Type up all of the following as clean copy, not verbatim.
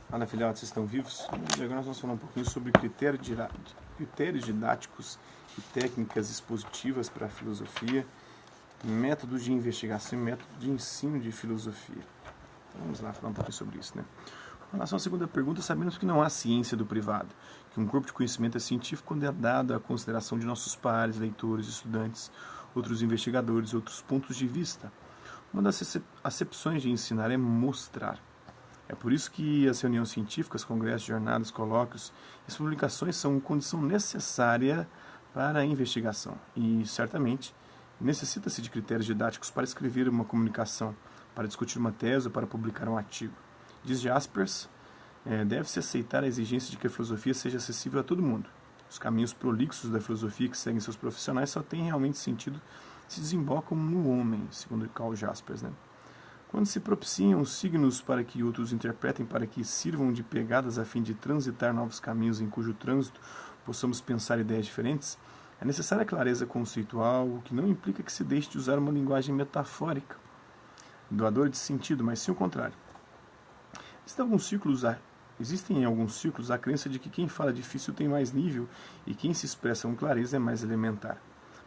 Fala, filhotes, vocês estão vivos? E agora nós vamos falar um pouquinho sobre critérios didáticos e técnicas expositivas para a filosofia, métodos de investigação e método de ensino de filosofia. Então vamos lá falar um pouquinho sobre isso, né? Com relação à segunda pergunta, sabemos que não há ciência do privado, que um corpo de conhecimento é científico quando é dado à consideração de nossos pares, leitores, estudantes, outros investigadores, outros pontos de vista. Uma das acepções de ensinar é mostrar. É por isso que as reuniões científicas, congressos, jornadas, colóquios e as publicações são condição necessária para a investigação. E, certamente, necessita-se de critérios didáticos para escrever uma comunicação, para discutir uma tese ou para publicar um artigo. Diz Jaspers, deve-se aceitar a exigência de que a filosofia seja acessível a todo mundo. Os caminhos prolixos da filosofia que seguem seus profissionais só têm realmente sentido se desembocam no homem, segundo Karl Jaspers, né? Quando se propiciam os signos para que outros interpretem, para que sirvam de pegadas a fim de transitar novos caminhos em cujo trânsito possamos pensar ideias diferentes, é necessária a clareza conceitual, o que não implica que se deixe de usar uma linguagem metafórica, doadora de sentido, mas sim o contrário. Existem em alguns círculos a crença de que quem fala difícil tem mais nível e quem se expressa com clareza é mais elementar.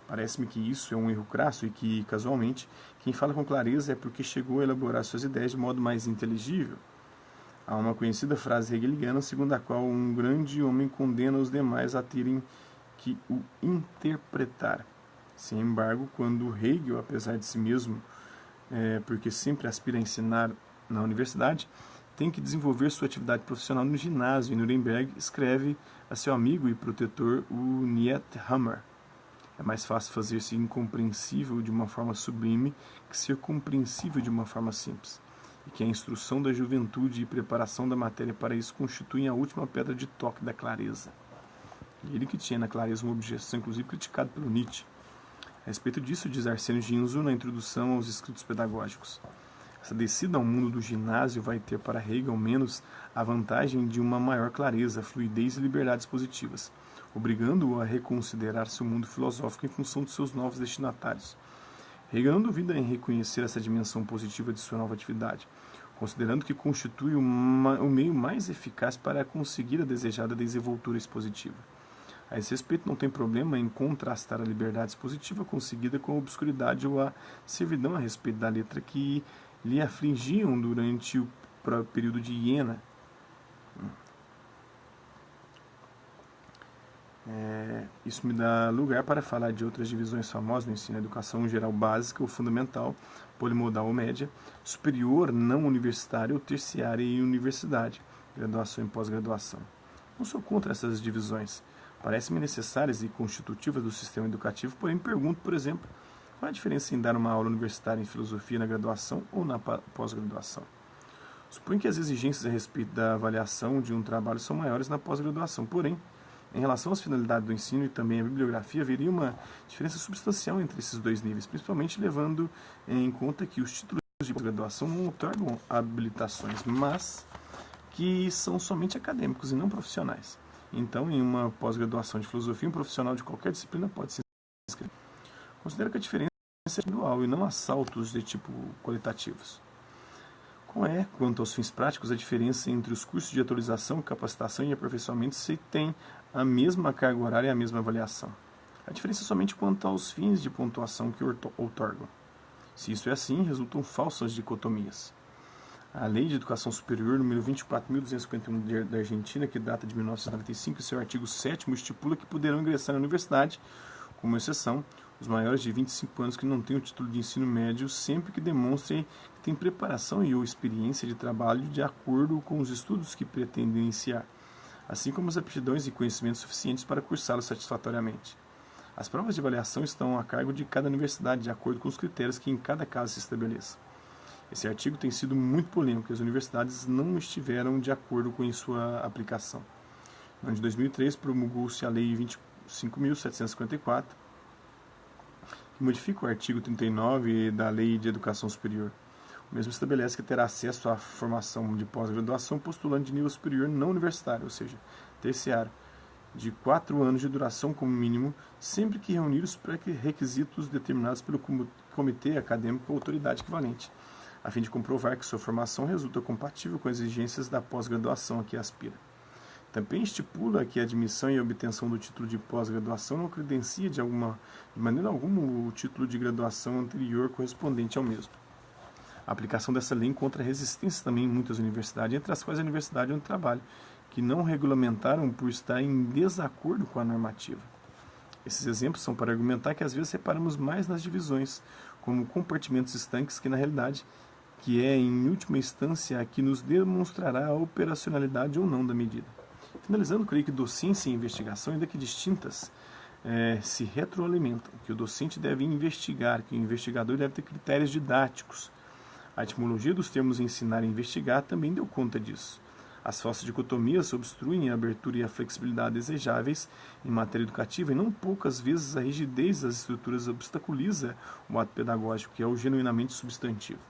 Parece-me que isso é um erro crasso e que, casualmente, quem fala com clareza é porque chegou a elaborar suas ideias de modo mais inteligível. Há uma conhecida frase hegeliana segundo a qual um grande homem condena os demais a terem que o interpretar. Sem embargo, quando Hegel, apesar de si mesmo, porque sempre aspira a ensinar na universidade, tem que desenvolver sua atividade profissional no ginásio em Nuremberg, escreve a seu amigo e protetor, o Niethammer. É mais fácil fazer-se incompreensível de uma forma sublime que ser compreensível de uma forma simples. E que a instrução da juventude e preparação da matéria para isso constituem a última pedra de toque da clareza. Ele que tinha na clareza uma objeção, inclusive criticado pelo Nietzsche. A respeito disso, diz Arsênio Ginzo na introdução aos escritos pedagógicos. Essa descida ao mundo do ginásio vai ter para Hegel, ao menos, a vantagem de uma maior clareza, fluidez e liberdades positivas, obrigando-o a reconsiderar seu mundo filosófico em função de seus novos destinatários. Hegel não duvida em reconhecer essa dimensão positiva de sua nova atividade, considerando que constitui o meio mais eficaz para conseguir a desejada desenvoltura expositiva. A esse respeito, não tem problema em contrastar a liberdade expositiva conseguida com a obscuridade ou a servidão a respeito da letra que lhe afligiam durante o período de Iena. Isso me dá lugar para falar de outras divisões famosas no ensino: educação geral básica ou fundamental, polimodal ou média, superior não universitária ou terciária e universidade, graduação e pós-graduação. Não sou contra essas divisões. Parecem-me necessárias e constitutivas do sistema educativo, porém pergunto, por exemplo, qual a diferença em dar uma aula universitária em filosofia na graduação ou na pós-graduação? Suponho que as exigências a respeito da avaliação de um trabalho são maiores na pós-graduação, porém, em relação às finalidades do ensino e também à bibliografia, haveria uma diferença substancial entre esses dois níveis, principalmente levando em conta que os títulos de pós-graduação não otorgam habilitações, mas que são somente acadêmicos e não profissionais. Então, em uma pós-graduação de filosofia, um profissional de qualquer disciplina pode se inscrever. Considero que a diferença é individual e não há saltos de tipo qualitativos. Quanto aos fins práticos, a diferença entre os cursos de atualização, capacitação e aperfeiçoamento se tem a mesma carga horária e a mesma avaliação. A diferença é somente quanto aos fins de pontuação que outorgam. Se isso é assim, resultam falsas dicotomias. A Lei de Educação Superior, número 24.251 da Argentina, que data de 1995, e seu artigo 7º estipula que poderão ingressar na universidade, como exceção, os maiores de 25 anos que não têm o título de ensino médio, sempre que demonstrem que têm preparação e ou experiência de trabalho de acordo com os estudos que pretendem iniciar, assim como as aptidões e conhecimentos suficientes para cursá-los satisfatoriamente. As provas de avaliação estão a cargo de cada universidade, de acordo com os critérios que em cada caso se estabeleçam. Esse artigo tem sido muito polêmico e as universidades não estiveram de acordo com sua aplicação. No ano de 2003, promulgou-se a Lei 25.754, que modifica o artigo 39 da Lei de Educação Superior. O mesmo estabelece que terá acesso à formação de pós-graduação postulante de nível superior não universitário, ou seja, terciário, de 4 anos de duração como mínimo, sempre que reunir os pré-requisitos determinados pelo comitê acadêmico ou autoridade equivalente. a fim de comprovar que sua formação resulta compatível com as exigências da pós-graduação a que aspira. Também estipula que a admissão e a obtenção do título de pós-graduação não credencia de maneira alguma o título de graduação anterior correspondente ao mesmo. A aplicação dessa lei encontra resistência também em muitas universidades, entre as quais a universidade onde trabalho, que não regulamentaram por estar em desacordo com a normativa. Esses exemplos são para argumentar que às vezes reparamos mais nas divisões, como compartimentos estanques, que na realidade, que é em última instância a que nos demonstrará a operacionalidade ou não da medida. Finalizando, creio que docência e investigação, ainda que distintas, se retroalimentam, que o docente deve investigar, que o investigador deve ter critérios didáticos. A etimologia dos termos ensinar e investigar também deu conta disso. As falsas dicotomias obstruem a abertura e a flexibilidade desejáveis em matéria educativa e não poucas vezes a rigidez das estruturas obstaculiza o ato pedagógico, que é o genuinamente substantivo.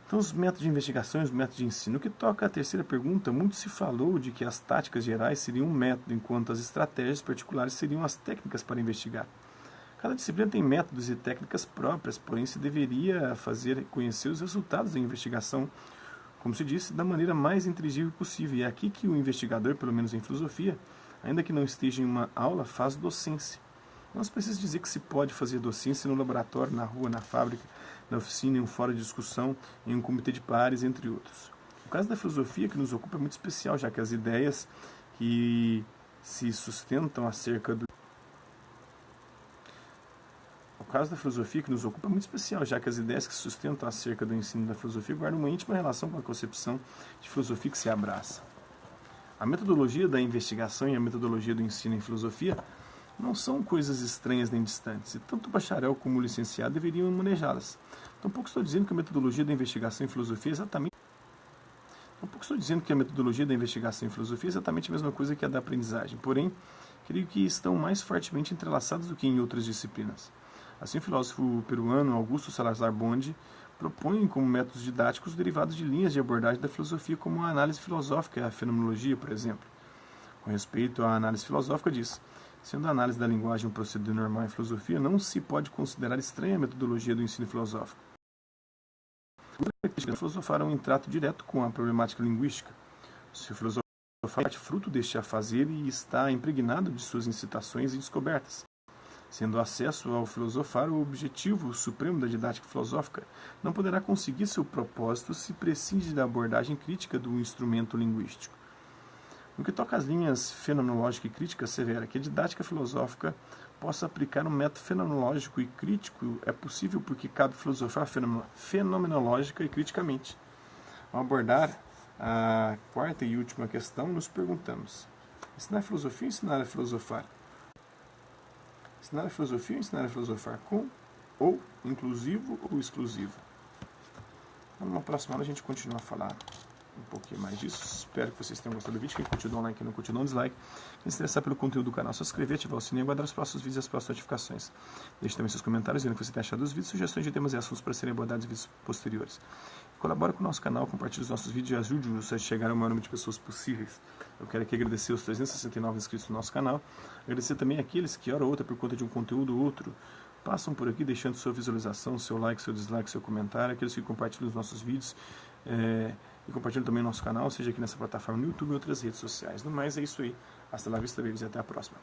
Então, os métodos de investigação e os métodos de ensino. No que toca à terceira pergunta, muito se falou de que as táticas gerais seriam um método, enquanto as estratégias particulares seriam as técnicas para investigar. Cada disciplina tem métodos e técnicas próprias, porém se deveria fazer conhecer os resultados da investigação, como se disse, da maneira mais inteligível possível. E é aqui que o investigador, pelo menos em filosofia, ainda que não esteja em uma aula, faz docência. Não se precisa dizer que se pode fazer docência no laboratório, na rua, na fábrica, na oficina, em um fórum de discussão, em um comitê de pares, entre outros. O caso da filosofia que nos ocupa é muito especial, já que as ideias que se sustentam acerca do... O caso da filosofia que nos ocupa é muito especial, já que as ideias que se sustentam acerca do ensino da filosofia guardam uma íntima relação com a concepção de filosofia que se abraça. A metodologia da investigação e a metodologia do ensino em filosofia não são coisas estranhas nem distantes, e tanto o bacharel como o licenciado deveriam manejá-las. Tampouco estou dizendo que a metodologia da investigação em filosofia é exatamente a mesma coisa que a da aprendizagem, porém, creio que estão mais fortemente entrelaçadas do que em outras disciplinas. Assim, o filósofo peruano Augusto Salazar Bonde propõe como métodos didáticos derivados de linhas de abordagem da filosofia, como a análise filosófica e a fenomenologia, por exemplo. Com respeito à análise filosófica, diz: sendo a análise da linguagem um procedimento normal em filosofia, não se pode considerar estranha a metodologia do ensino filosófico. Os filosofaram em trato direto com a problemática linguística. Se o filosofar é fruto deste afazer e está impregnado de suas incitações e descobertas. Sendo o acesso ao filosofar o objetivo supremo da didática filosófica, não poderá conseguir seu propósito se prescinde da abordagem crítica do instrumento linguístico. No que toca às linhas fenomenológica e crítica, assevera que a didática filosófica possa aplicar um método fenomenológico e crítico é possível porque cabe filosofar fenomenológica e criticamente. Ao abordar a quarta e última questão, nos perguntamos: ensinar filosofia ou ensinar a filosofar? Ensinar a filosofia ou ensinar a filosofar com, ou, inclusivo ou exclusivo? Na próxima aula a gente continua a falar um pouquinho mais disso. Espero que vocês tenham gostado do vídeo. Quem curtiu, dá um like. Quem não curtiu, dá um dislike. Quem se interessar pelo conteúdo do canal, se inscrever, ativar o sininho e aguardar os próximos vídeos e as próximas notificações. Deixe também seus comentários dizendo o que você tem achado dos vídeos, sugestões de temas e assuntos para serem abordados em vídeos posteriores. Colabore com o nosso canal, compartilhe os nossos vídeos e ajude-nos a chegar ao maior número de pessoas possíveis. Eu quero aqui agradecer os 369 inscritos no nosso canal. Agradecer também aqueles que, hora ou outra, por conta de um conteúdo ou outro, passam por aqui deixando sua visualização, seu like, seu dislike, seu comentário. Aqueles que compartilham os nossos vídeos e compartilham também o nosso canal, seja aqui nessa plataforma no YouTube e outras redes sociais. No mais, é isso aí. Hasta la vista, babies, e até a próxima.